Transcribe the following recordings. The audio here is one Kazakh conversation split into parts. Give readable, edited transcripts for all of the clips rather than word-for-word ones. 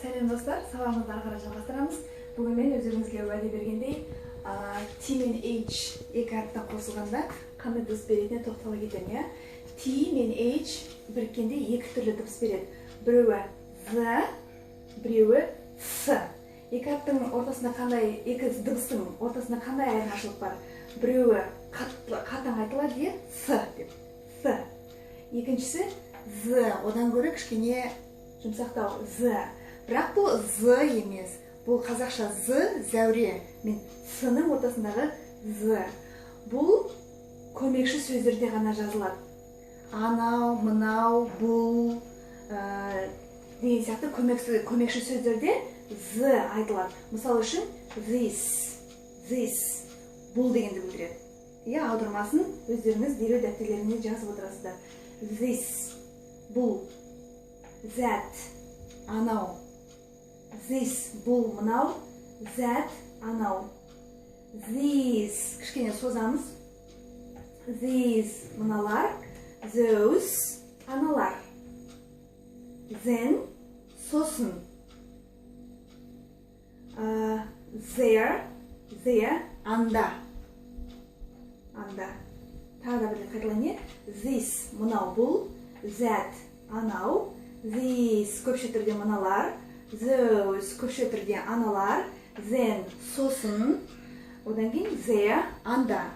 Сәлем достар, сабағымызды ары қарай жалғастырамыз. Бүгін мен өздеріңізге уәде бергендей, T мен H екі әріптен қосылғанда қандай дыбыс беретініне тоқтала кетемін. T мен H біріккенде екі түрлі дыбыс береді. Біреуі Z, біреуі S. Екі әріптің ортасында қандай, екі дыбыстың ортасында қандай айырмашылық бар? Біреуі қатаң айтылады, S деп. S. Екіншісі Z, одан гөрі кішкене жұмсақтау, Z. Бірақ бұл Z емес. Бұл қазақша Z, зәуре. Мен S-ның ортасындағы Z. Бұл көмекші сөздерде ғана жазылады. Анау, мынау, бұл деген сияқты көмекші сөздерде Z айтылады. Мысалы үшін this, бұл дегенді білдіреді. Аудармасын өздеріңіз дереу дәптерлеріңізге жазып отырасыздар. This, бұл, that, анау. This, бұл, мынау. That, анау. These, кішкене созамыз. These, мыналар. Those, аналар. Then, сосын. There, анда. Анда. Тағы да бірден қайталайын. This, мынау, бұл. That, анау. These, көпше түрде мыналар. Those, көпше түрде аналар. Then, сосын. Одан кейін there, анда.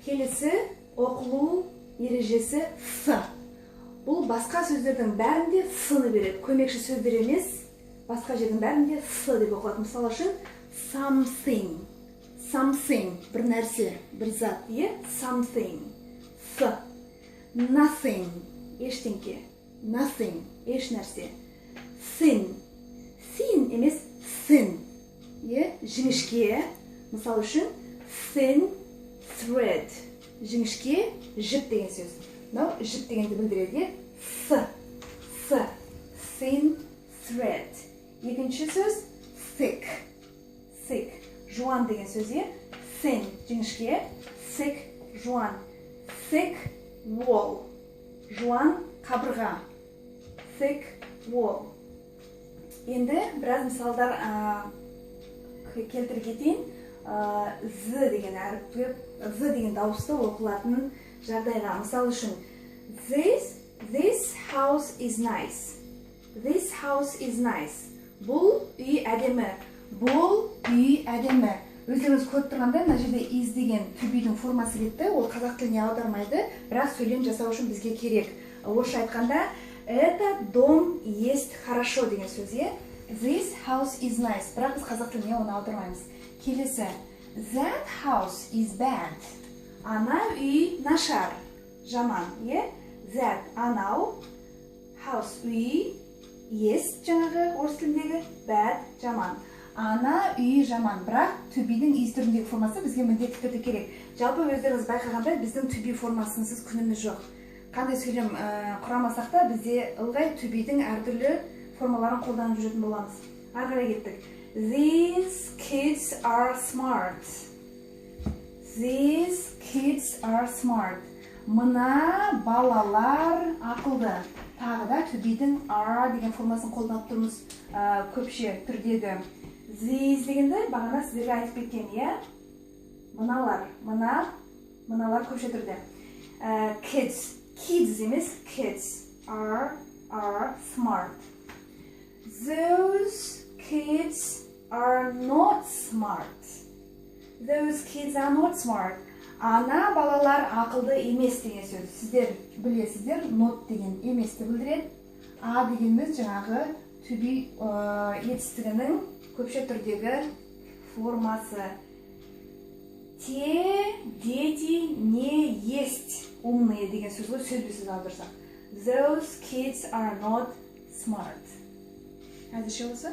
Келесі оқылу ережесі S. Бұл басқа сөздердің бәрінде S-ны береді. Көмекші сөздер емес, басқа жердің бәрінде S деп оқылады. Мысалы үшін something, бір нәрсе, бір зат, something. S. Nothing, ештеңке. Nothing, еш нәрсе. Thin емес thin, жіңішке. Мысалы үшін thin thread, жіңішке жіп деген сөз. Мынау жіп дегенді білдіреді. S. Thin thread. Екінші сөз thick, жуан деген сөз. Thin, жіңішке, thick, жуан. Thick wall, жуан қабырға. Thick wall. Енді біраз мысалдар келтіре кетейін. Z деген әріпті, Z деген дауысты оқылатын жағдайға. Мысалы үшін This house is nice. This house is nice. Бұл үй әдемі. Бұл үй әдемі. Өздеріңіз көріп тұрғанда, мына жерде is деген to-be'дің формасы кетті. Ол қазақ тіліне аудармайды, бірақ сөйлем жасау үшін бізге керек. Орысша айтқанда, этот дом есть хорошо деген сөз. This house is nice. Бірақ біз қазақ тіліне оны аудармаймыз. Келесі, that house is bad. Ана үй нашар, жаман. That, анау, house, үй, есть жаңағы орыс тіліндегі, bad, жаман. Ана үй жаман, бірақ to be'дің is түріндегі формасы бізге міндетті түрде керек. Жалпы өздеріңіз байқағанда біздің to be формасынсыз күніміз жоқ. Қандай сөйлем құрамасақ та бізде ылғай to be'дің әртүрлі формаларын қолданып жүретін боламыз. Ары қарай кеттік. These kids are smart. These kids are smart. Мына балалар ақылды. Тағы да to be'дің are деген формасын қолданып тұрмыз көпше түрдегі. These дегенді бағана сіздерге айтып кеткен, мыналар, мыналар көпше түрде. Kids емес, kids are smart. Those kids are not smart. Those kids are not smart. Ана балалар ақылды емес деген сөз. Сіздер білесіздер, not деген еместі білдіреді. А дегеніміз жаңағы to be етістігінің көпше түрдегі формасы. Те дети не есть умные деген сөзді сөзбесіз алдырсақ. Those kids are not smart. Әзірше осы.